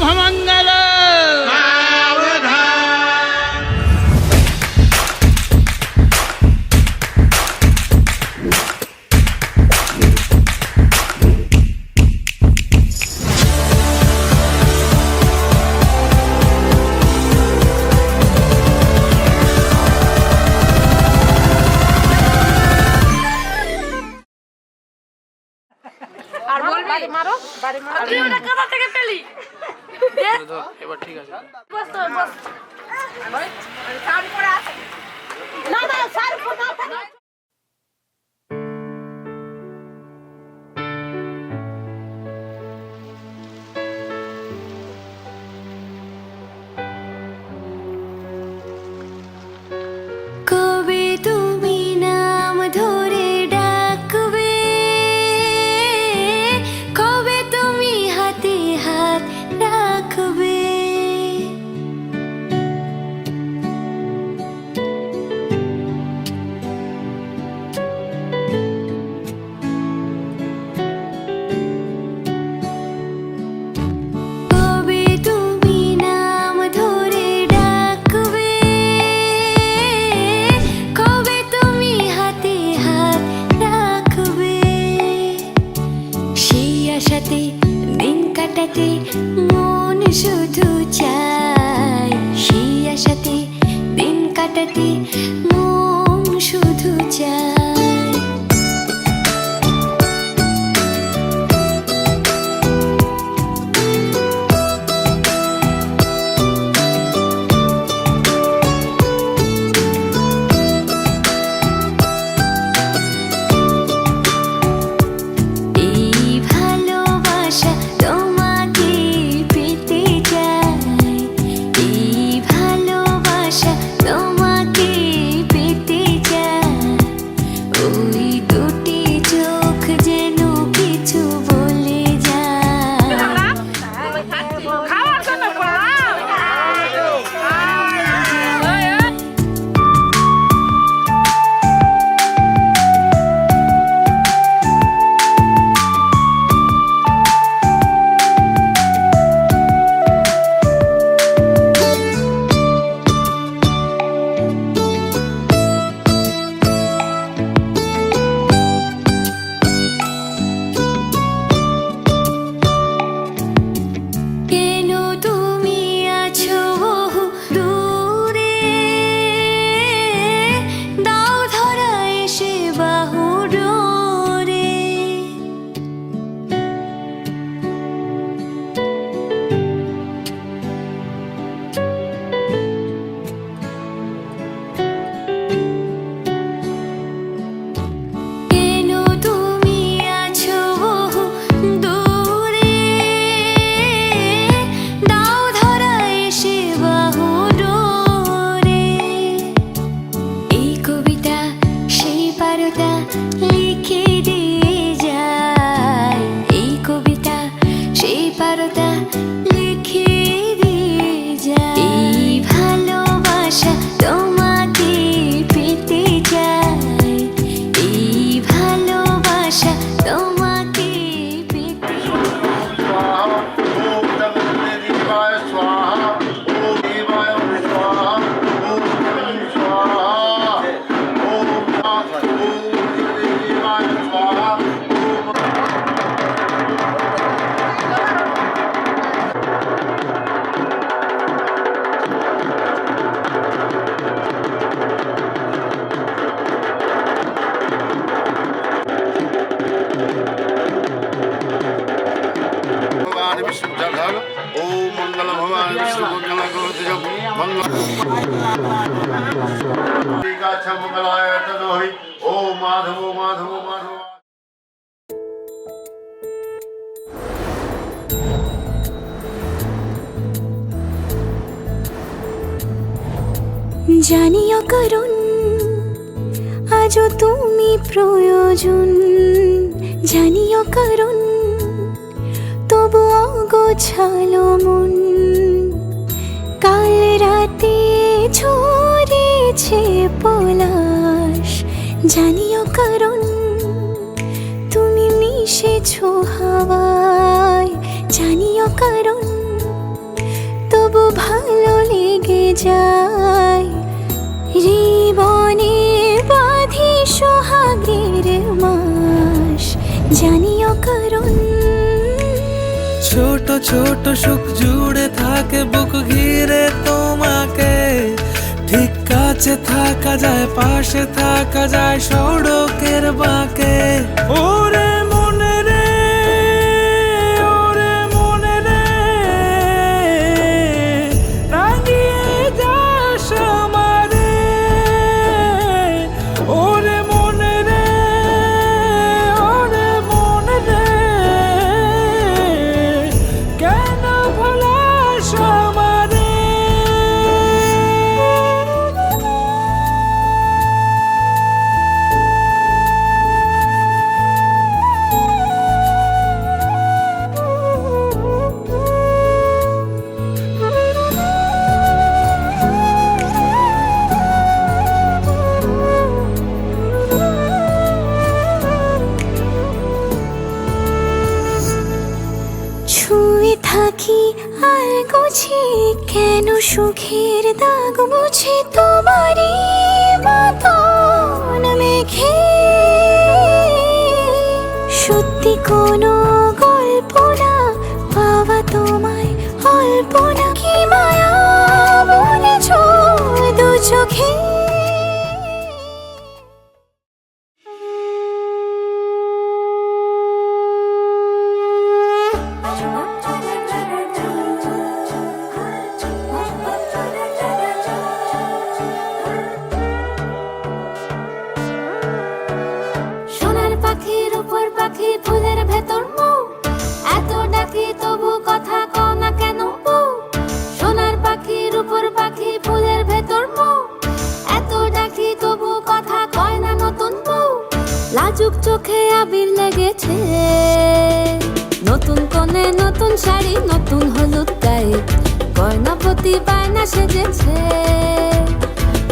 শুভমঙ্গল। আর বলবি মারো বাড়ি মারো তুই ওটা কোথা থেকে পেলি এবার ঠিক আছে বস তো বস শাড়ি পরে আছে না না শাড়ি পরে না থাকে কবে তুমি নাম ধরে ডাকবে, কবে তুমি হাতে হাত রাখবে, কবে তুমি নাম ধরে ডাকবে, কবে তুমি হাতে হাত রাখবে, সেই আশাতে দিন কাটাতে মন শুধু চায়, সেই আশাতে দিন কাটাতে মন শুধু চায়। এই ভালোবাসা তোমাকে পেতে চাই, এই ভালোবাসা তোমাকে পেতে চাই, ওই দুটি চোখ যেন কিছু বলে যায়। খাওয়ার জন্য কেন তুমি আছো বহু দূরে, দাও ধরা এসে বাহু ডোরে, কেন তুমি আছো বহু দূরে, দাও ধরা এসে বাহু ডোরে, এই কবিতা সেই পারতা লিখে দিয়ে যায়, এই কবিতা সেই পারতা লিখে দিয়ে যায়, এই ভালোবাসা তোমাকে পেতে চাই, এই ভালোবাসা তোমাকে পেতে भगवान विष्णु जगल ओम मंगल भगवान विष्णु मंगल गणपति मंगल अच्छा मंगलाय तदोहि ओम माधव माधव माधव। জানিও কারণ আজও তুমি প্রয়োজন, জানিও কারণ তবু অগোছালো মন, কাল রাতে ছড়িয়েছে পলাশ, জানিও কারণ তুমি মিশেছো হাওয়ায়, জানিও কারণ ভালো লেগে যায়, জীবনে বাঁধি সোহাগের মাস, জানিও কারণ। ছোট ছোট সুখ জুড়ে থাকে বুক ঘিরে তোমাকে, ঠিক কাছে থাকা যায়, পাশে থাকা যায় সড়কের বাঁকে। ওরে মনে রে, ওরে মনে রে, রাঙিয়ে যাস আমারে। ওরে মনে রে, ওরে মনে রে, কেন ভোলাস আমারে। ছুঁয়ে থাকি আর গুছি, কেন সুখের দাগ মুছে তোমারই মতন মেঘে। সত্যি কোনো গল্প না, পাওয়া তোমায় অল্প না, কি মায়া বলেছ দু চোখে। সোনার পাখির উপর পাখি ফুলের ভেতর মৌ, এত ডাকি তবু কথা কও না কেন বউ। সোনার পাখির উপর পাখি ফুলের ভেতর মৌ, এত ডাকি তবু কথা কয় না নতুন বউ। লাজুক চোখে আবির লেগেছে, নতুন কোণে নতুন শাড়ি, নতুন হলুদ গায়ে, গয়নাপতি বায়না সেজেছে।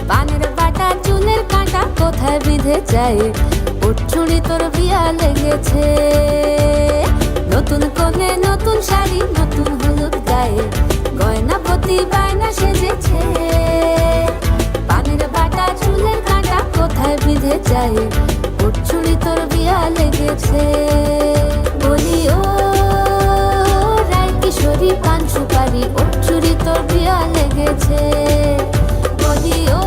পানের বাটা চুলের কাঁটা কোথায় বিঁধে যায়, চুড়ি তোর বিয়া লেগেছে। নতুন কোণে নতুন শাড়ি, নতুন হলুদ গায়ে, গয়নাপতি বায়না সেজেছে। পানের বাটা চুলের কাঁটা কোথায় বিঁধে যায়, চুড়ি তোর বিয়া লেগেছে। বলি ও রায় কিশোরী পান সুপারি, চুড়ি তোর বিয়া লেগেছে। বলি ও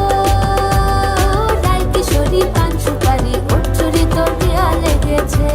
রায় কিশোরী পান সুপারি, চুড়ি তোর বিয়া লেগেছে।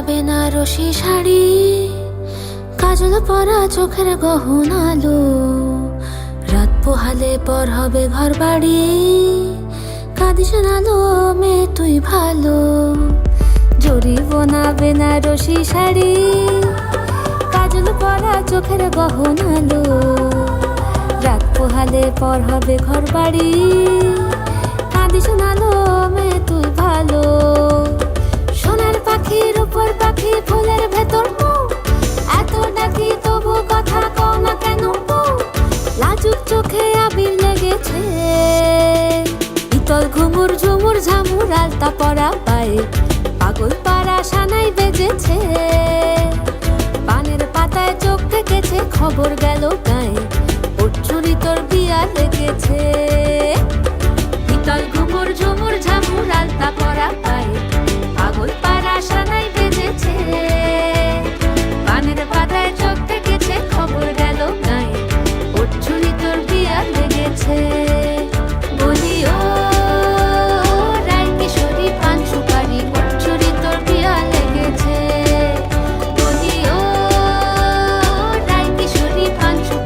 বেনারসি শাড়ি, কাজল পরা চোখের গহনালো, রাত পোহালে পর হবে ঘর বাড়ি, কাঁদিস নালো মেয়ে তুই ভালো। জরি বোনা বেনারসি শাড়ি, কাজল পরা চোখের গহনালো, রাত পোহালে পর হবে ঘর বাড়ি, কাঁদিস নালো মেয়ে তুই ভালো। সোনার পাখির উপর পাখি ফুলের ভেতর মৌ, এত ডাকি তবু কথা কও না কেন বউ। লাজুক চোখে আবির লেগেছে, ইতল ঘুমুর ঝুমুর ঝামুর আলতা পরা পায়ে, পাগল পাড়া সানাই বেজেছে। পানের পাতায় চোখ থেকেছে, খবর গেল গায়ে, চুরি তোর বিয়া লেগেছে। ইতল ঘুমুর ঝুমুর ঝামুর আলতা পরা পায়ে, পাগল পাড়া সানাই বেজেছে। পানের পাতায় চোখ থেকেছে, খবর গেল গায়ে, চুরি তোর বিয়া লেগেছে। বলি ও রায় কিশোরী পান সুপারি, চুরি তোর বিয়া লেগেছে। বলি ও রায় কিশোরী পান সুপারি,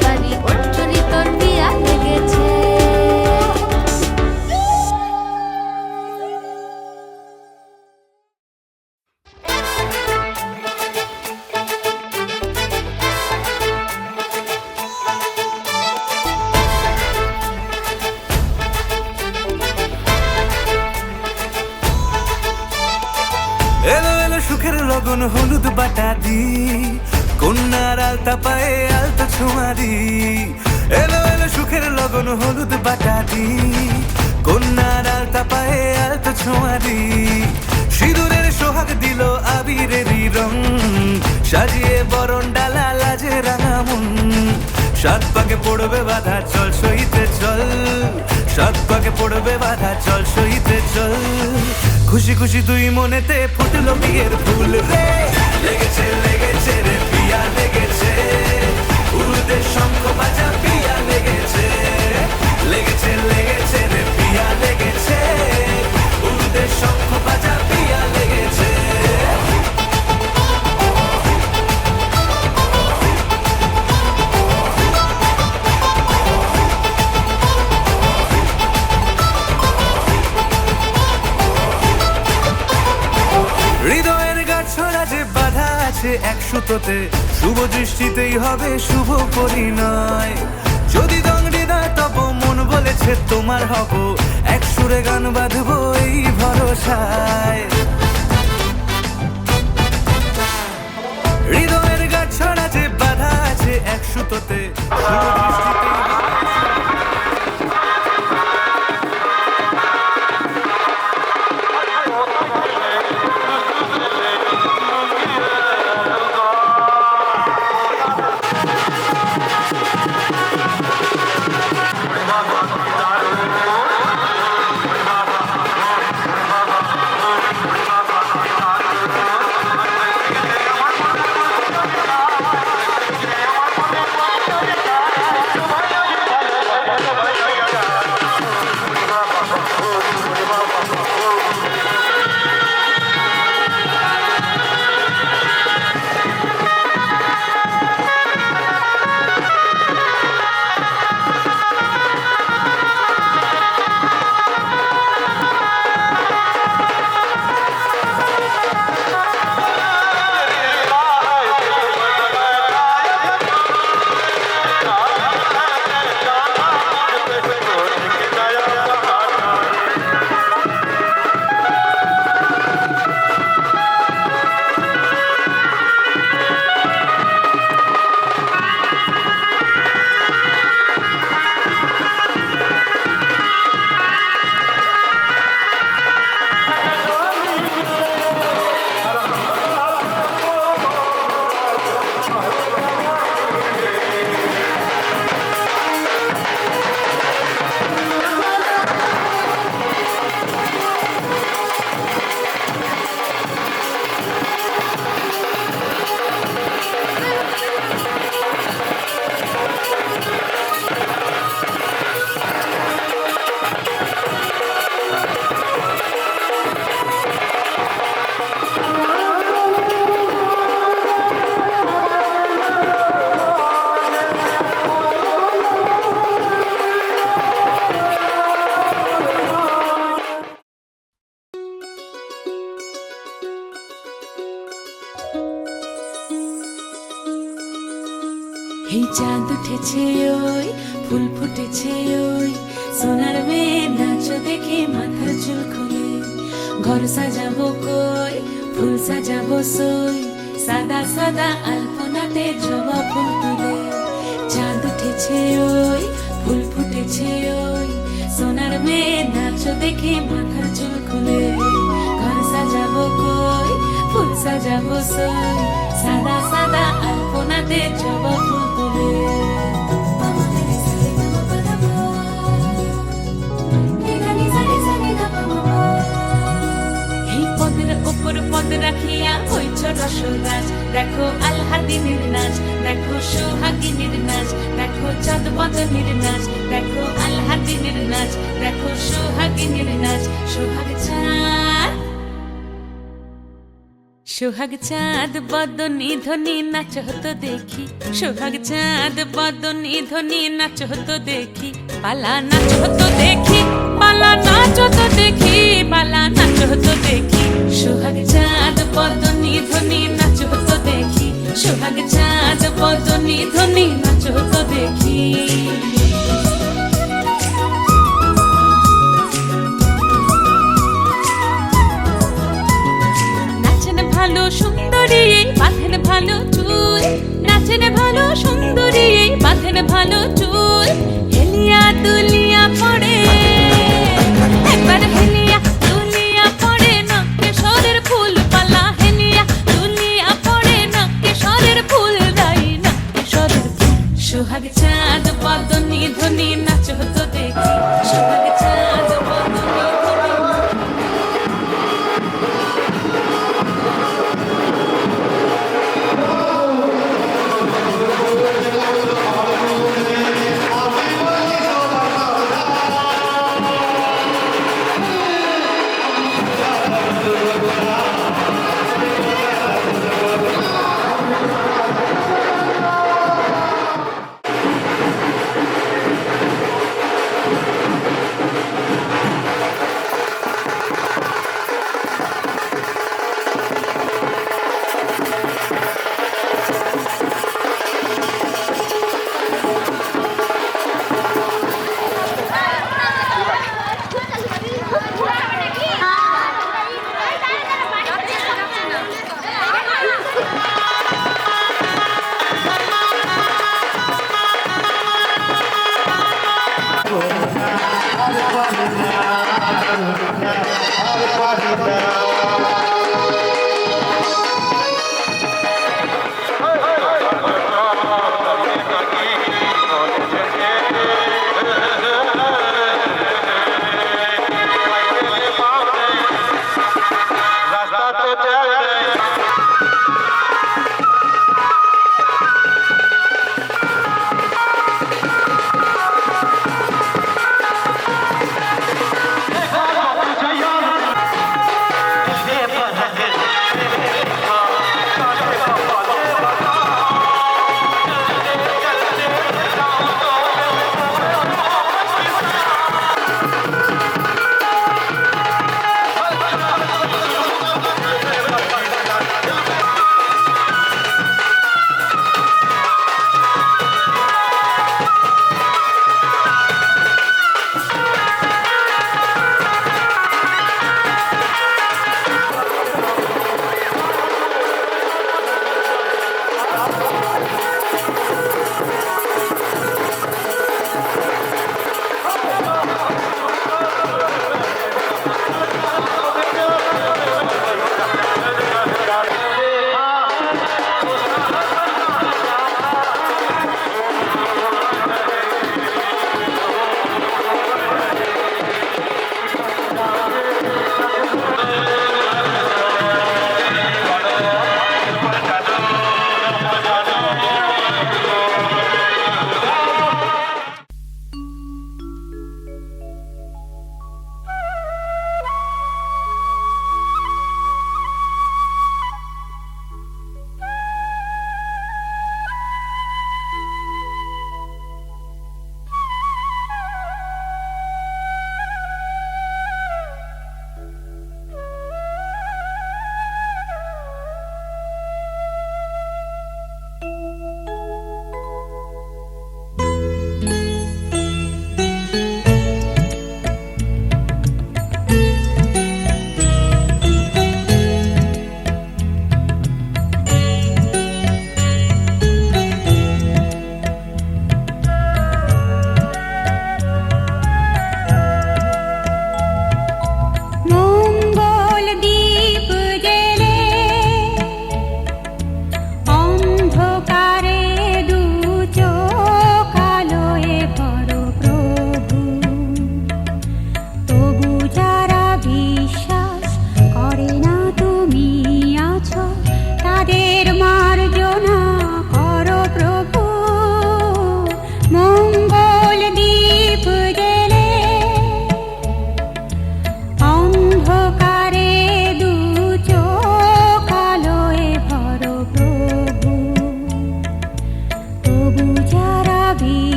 এলো এলো সুখের লগন হলুদ বাটা দি, কন্যার আলতা পায়ে আলতা ছোঁয়া দি। এলো এলো সুখের লগন হলুদ বাটা দি, কন্যার আলতা পায়ে আলতা ছোঁয়া দি। সিঁদুরের সোহাগ দিল আবিরেরই রং, সাজিয়ে বরণ ডালা লাজে রাঙা মন। সাত পাকে পড়বে বাধা চল সইতে চল, সাত পাকে পড়বে বাধা চল সইতে চল। খুশি খুশি দুই মনেতে ফুটলো বিয়ের ফুল রে, লেগেছে লেগেছে রে পিয়া লেগেছে, উরুদের শঙ্খ বাজা পিয়া লেগেছে, লেগেছে লেগেছে রে পিয়া লেগেছে, উরুদের শঙ্খ বাজা পিয়া লেগেছে। হৃদয়ের গাছড়া যে বাধা আছে এক সুতোতে, শুভ দৃষ্টিতেই হবে শুভ পরিণয়। যদি দংড়ি দেয় তব মন বলেছে তোমার হব, এক সুরে গান বাঁধবো এই ভরসায়। হৃদয়ের গাছড়া যে বাধা আছে এক সুতোতে, শুভ দৃষ্টিতেই এই চাঁদ উঠেছে ওই ফুল ফুটেছে ওই সোনার মেয়ে নাচ দেখে মাথার চুল খুলে ঘর সাজাবো কই ফুল সাজাবো সই সাদা সাদা আলপনাতে জবা ফুল তুলে চাঁদ উঠেছে ওই ফুল ফুটেছে ওই সোনার মেয়ে নাচ দেখে মাথার চুল খুলে ঘর সাজাবো কই ফুল সাজাবো সই সাদা সাদা আলপনাতে জবা ফুল তুলে পদ রাখিয়া হইছ রসরাজ দেখো আলহাদিনের নাচ দেখো সোহাগিনীর নাচ দেখো চাঁদ বদনের নাচ দেখো আলহাদিনের নাচ দেখো সোহাগিনীর নাচ সোহাগ চাঁদ বদনী ধ্বনি নাচ হতো দেখি সোহাগ চাঁদ বদনী ধ্বনি নাচ হতো দেখি পালা নাচ হতো দেখি পালা নাচ হতো দেখি পালা নাচ হতো দেখি সোহাগ চাঁদ বদনী ধ্বনি নাচ হতো দেখি সোহাগ চাঁদ বদনী ধ্বনি নাচ হতো দেখি নাচ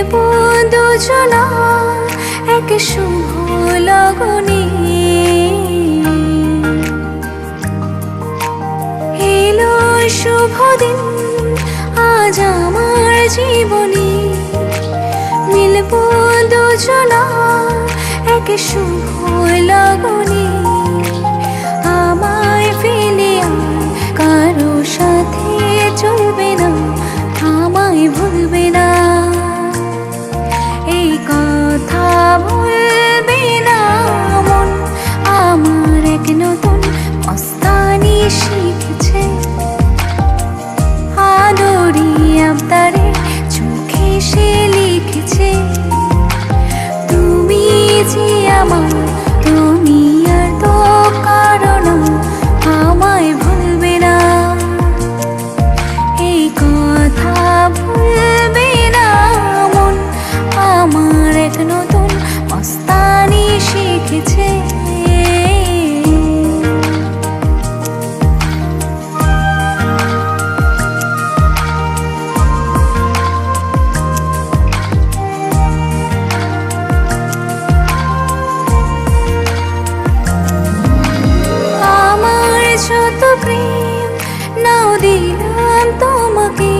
মিলবো দুজনা এক শুভ লগনে। এলো শুভ দিন আজ আমার জীবনে, মিলবো দুজনা এক শুভ লগনে। আমায় ফেলে আর কারো সাথে চলবে না, আমায় ভুলবে না, এই কথা ভুলবে না মন। আমার এক নতুন মস্তানি শিখেছে, আদরি আবদারে চোখে সে লিখেছে, তুমি যে আমার দুনিয়ার তো কারণ, আমায় ভুলবে না, এই কথা ভুলবে না মন। আমার এক নতুন মস্তানি শিখেছে। আমার যত প্রেম নাও দিলাম তোমাকে,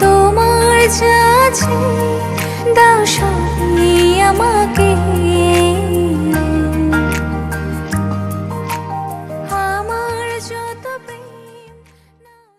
তোমার যা আছে দাও সবই আমাকে। আমার যত প্রেম নাও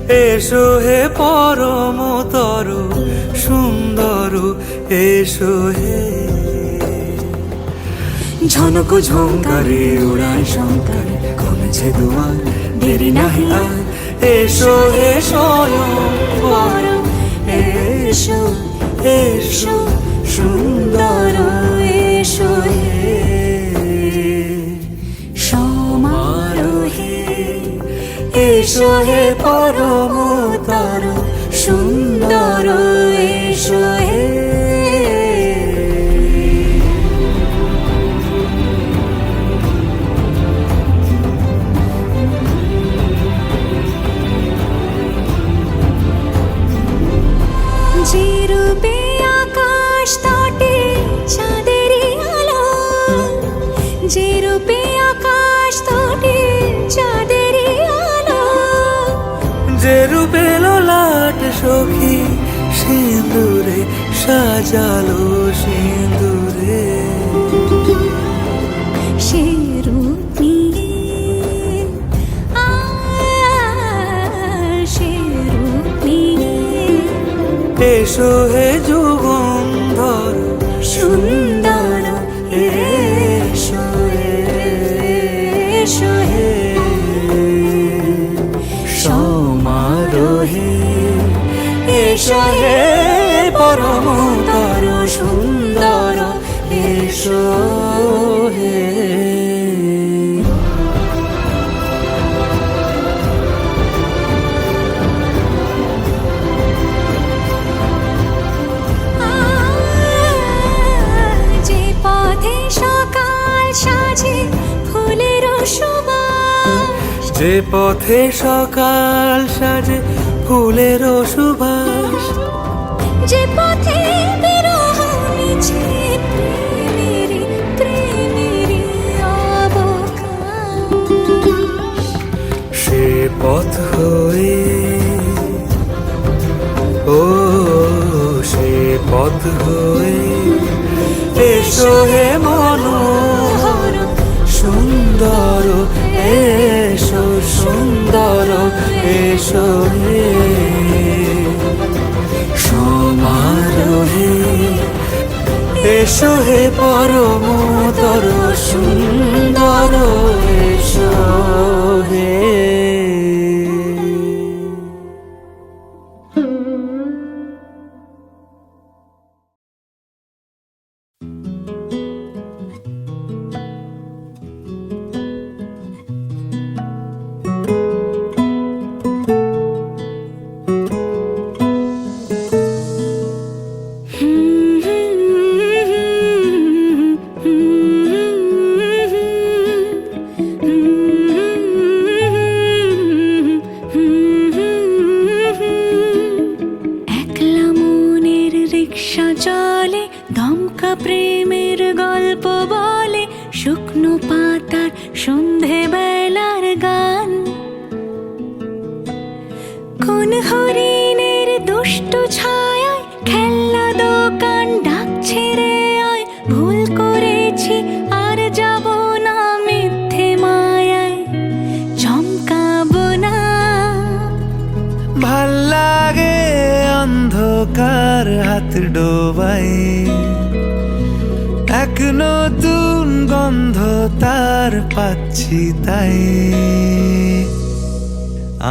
এসো হে পরমতর সুন্দর, এসো হে। ঝনক ঝঙ্কারে উড়ায় শঙ্কারে কমেছে দুয়ার, দেরি নাহি আর। এসো হে স্বয়ংবর, এসো এসো সুন্দর, এসো হে সমারোহে। এসো হে পরমতর সুন্দর, এসো হে। যে রূপে আকাশ তটে চাঁদেরই আলো, যে রূপে আকাশ তটে চাঁদেরই আলো, যে রূপে ললাট সখী সিঁদুরে সাজালো সিঁদুরে। সে রূপ নিয়ে সে রূপ নিয়ে এসো হে যুগন্ধর সুন্দর, এসো এসো হে সমারোহে। এসো হে পরমতর সুন্দর, এসো হে। যে পথে সকাল সাজে ফুলের সুবাস, যে পথে সকাল সাজে ফুলের সুবাস, যে পথে বিরহ মিছে প্রেমেরই প্রেমেরই অবকাশ, সে পথ হয়ে ও সে পথ হয়ে। এসো হে মনোহর সুন্দর, এসো সুন্দর, এসো হে সমারোহে। এসো হে পরমতর সুন্দর, এসো হে। একলা মনের রিক্সা চলে, দমকা প্রেমের গল্প বলে, শুকনো পাতার সন্ধে বেলার গান। কোন হরিণের দুষ্ট ছায়ায় খেলনা দোকান ডাকছে রে আয়, ভুল করেছি আর যাব না মিথ্যে মায়ায় চমকাবো না। ভাল লাগে অন্ধকার হাত ডোবাই, এক নতুন গন্ধ তার পাচ্ছি তাই।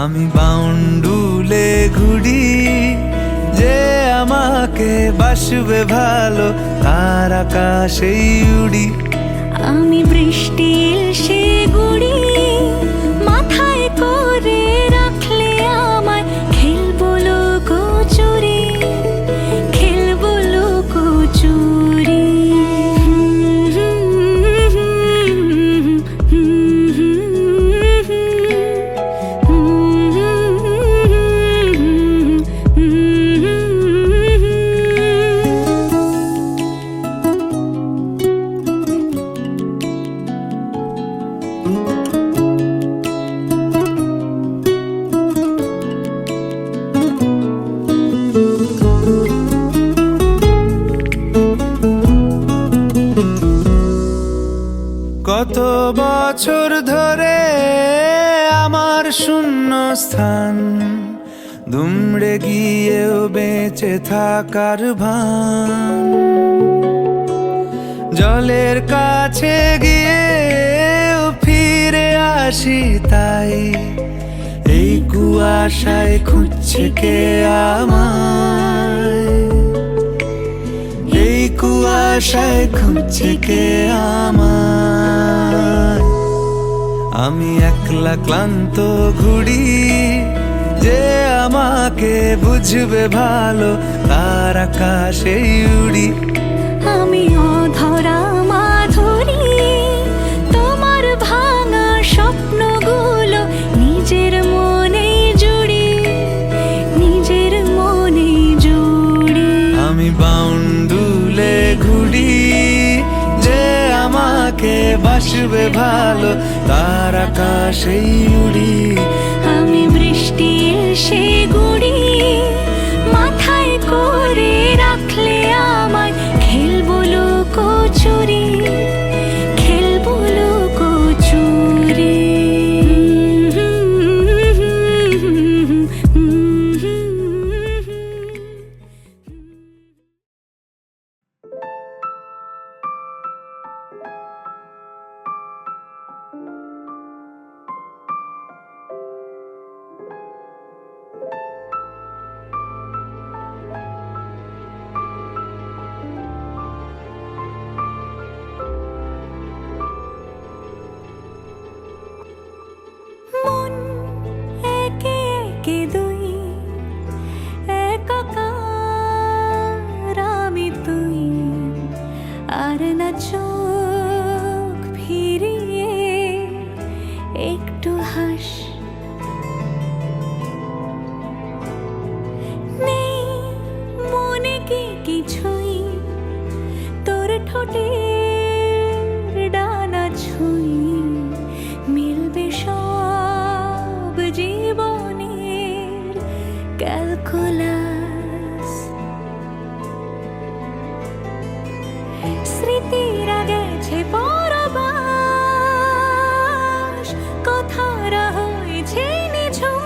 আমি বাউন্ডুলে ঘুরি, যে আমাকে বাসবে ভালো তার আকাশেই উড়ি। আমি বৃষ্টির সে গুড়ি মাথায় করে রাখলে আমায় খেলবো লুকোচুরি, খেলবো লুকোচুরি। কত বছর ধরে আমার শূন্য স্থান দুমড়ে গিয়েও বেঁচে থাকার ভান, জলের কাছে গিয়েও ফিরে আসি তাই, এই কুয়াশায় খুঁজছে কে আমায়, এই কুয়াশায় খুঁজছে কে আমায়। আমি একলা ক্লান্ত ঘুরি, যে আমাকে বুঝবে ভালো তার আকাশেই উড়ি। আমি অধরা মাধুরী, তোমার ভাঙা স্বপ্নগুলো নিজের মনে জুড়ি, নিজের মনে জুড়ি। আমি বাউন্ডুলে ঘুরি, যে আমাকে বাসবে ভালো তার আকাশেই উড়ি। আমি বৃষ্টি এসে গুড়ি, মাথায় করে রাখলে আমায় খেলবো লুকোচুরি, খেলবো লুকোচুরি। মন একে একে দুই, একাকার আমি তুই, আর না চোখ ফিরিয়ে একটু হাস। নেই মনে কি কিছুই, তোর ঠোঁটের ডানা ছুঁই, মিলবে সব জীবনের ক্যালকুলাস। স্মৃতিরা গেছে পরবাস, কথারা হয়েছে নিঝুম,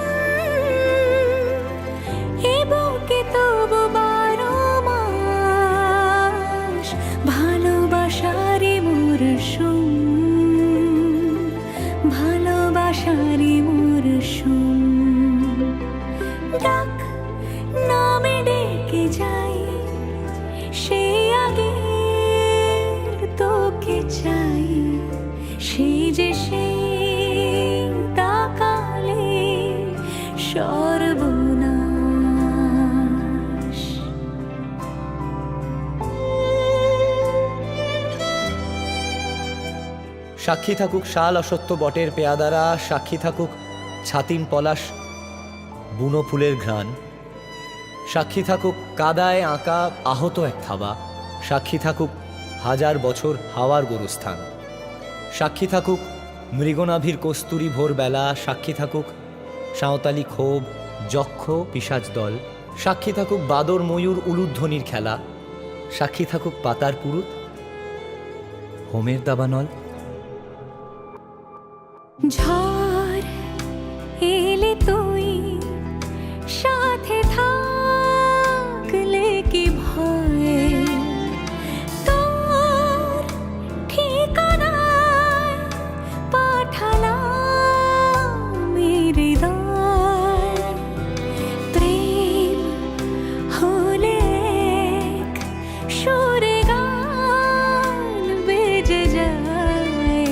এ বুকে তবু 12 মাস ভালোবাসারই মরশুম, ভালোবাসারই মরশুম। ডাক নামে ডেকে যাই, সে আগের তোকে চাই, সেই যে সেই তাকালে সর্বনাশ। সাক্ষী থাকুক শাল অসত্য বটের পেয়াদারা, সাক্ষী থাকুক ছাতিম পলাশ বুনো ফুলের ঘ্রাণ, সাক্ষী থাকুক কাদায় আঁকা আহত এক থাবা, সাক্ষী থাকুক হাজার বছর হাওয়ার গোরস্থান, সাক্ষী থাকুক মৃগনাভির কস্তুরী ভোরবেলা, সাক্ষী থাকুক সাঁওতালি ক্ষোভ যক্ষ পিশাচ দল, সাক্ষী থাকুক বাদর ময়ূর উলুধ্বনির খেলা, সাক্ষী থাকুক পাতার পুরুত হোমের দাবানল। ঝড় এলে তুই সাথে থাকলে কি ভয়, তোর ঠিকানায় পাঠালাম হৃদয়। প্রেম হলে এক সুরে গান বেজে যায়,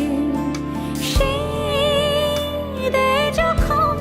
যখন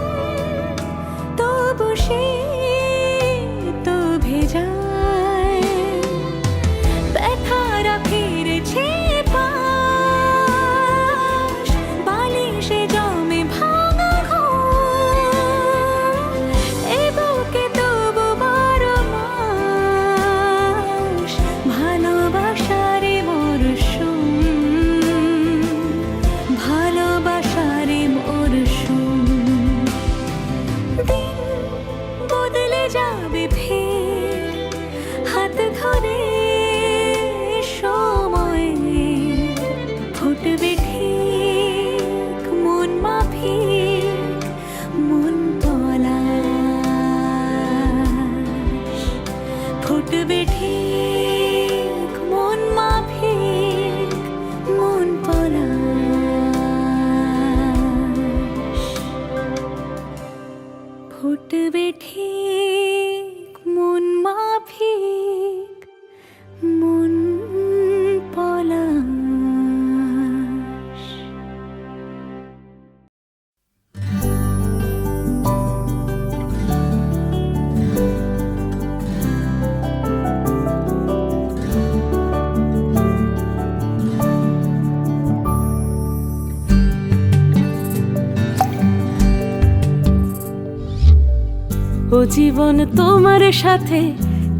ও জীবন তোমার সাথে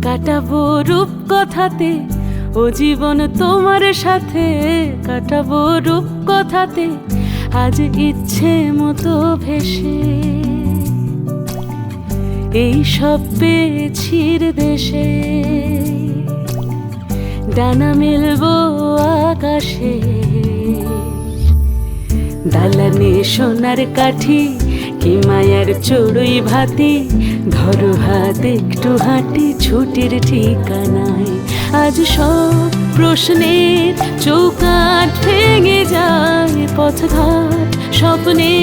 কাটাবো রূপ কথাতে, ও জীবন তোমার সাথে কাটাবো রূপ কথাতে, আজ ইচ্ছে মতো ভেসে এই সব পেয়েছির দেশে, ডানা মেলবো আকাশে। দালানে সোনার কাঠি কি মায়ার চড়ুই ভাতি, ধরো হাত একটু হাঁটি ছুটির ঠিকানায়, আজ সব প্রশ্নের চৌকাঠ ভেঙে যায়, পথঘাট স্বপ্নে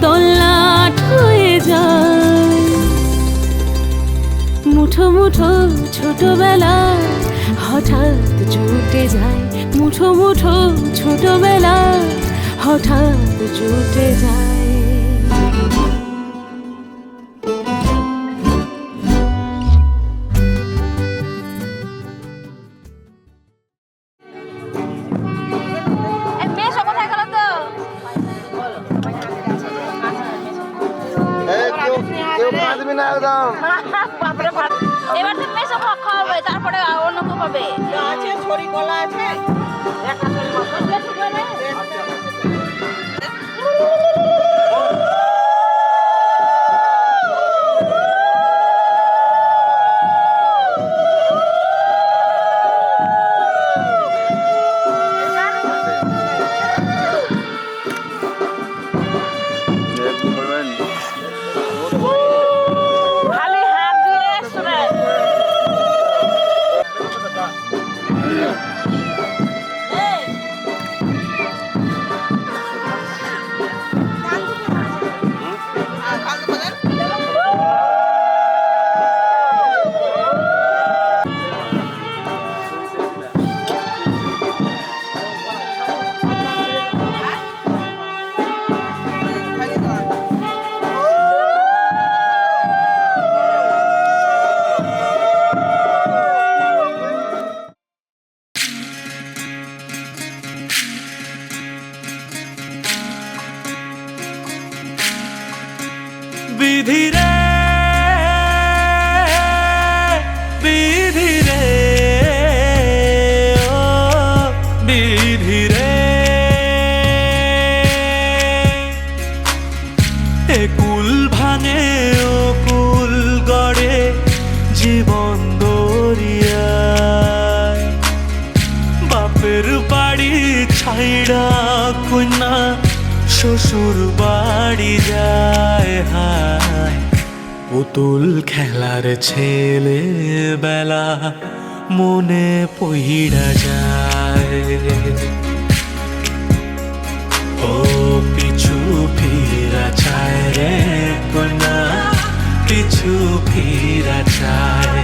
তল্লাট হয়ে যায়। মুঠো মুঠো ছোটবেলা হঠাৎ জুটে যায়, মুঠো মুঠো ছোটবেলা হঠাৎ জুটে যায়। মেশো কোথায় গেল তো? বাপরে বাপ, এবার তুমি মেশো খাওয়াবে, তারপরে অন্য কেউ পাবে। আছে ছড়ি কলা আছে, একটা ছড়ি কলা বিধি রে বিধি রে ও বিধি রে, এ কুল ভাঙে ও কুল গড়ে জীবন দরিয়ায়, বাপের বাড়ি ছাইড়া কন্যা শ্বশুর বাড়ি যায়, হায় পুতুল খেলার ছেলে বেলা মনে পইড়া যায়। ও পিছু ফিরা চায় রে কন্যা, পিছু ফিরা চায়।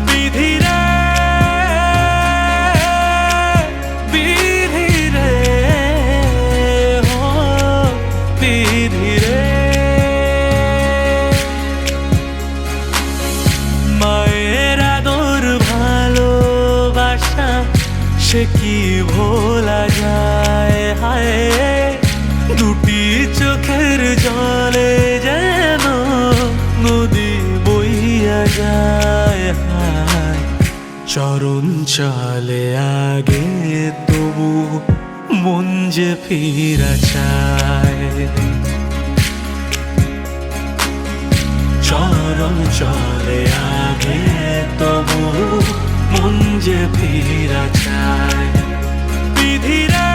বিধি রে বিধি রে ও বিধি রে, মায়ের আদর ভালোবাসা সে কি ভোলা যায়, হায় দুটি চোখের জলে যেন নদী বইয়া যায়, হায় চরণ চলে আগে তবু মন যে ফিরা চায়, চরণ চলে আগে তবু মন যে ফিরা চায়। বিধি রে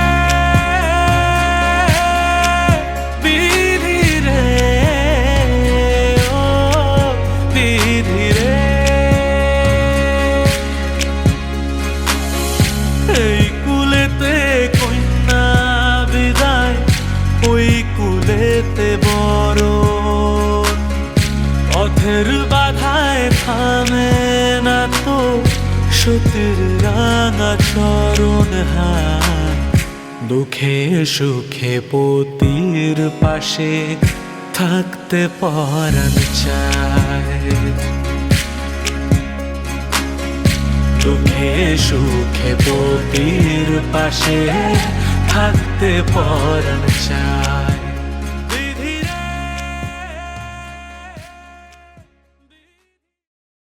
বিধি রে ও বিধি রে, এই কুলেতে কন্যা বিদায়, ওই কুলেতে বড় পথের বাধায় থামে না তো সতীর রাঙা চরণ, হায় দুঃখে সুখে পতির পাশে থাকতে পরাণ চায়, দুঃখে সুখে পতির পাশে থাকতে পরাণ চায়।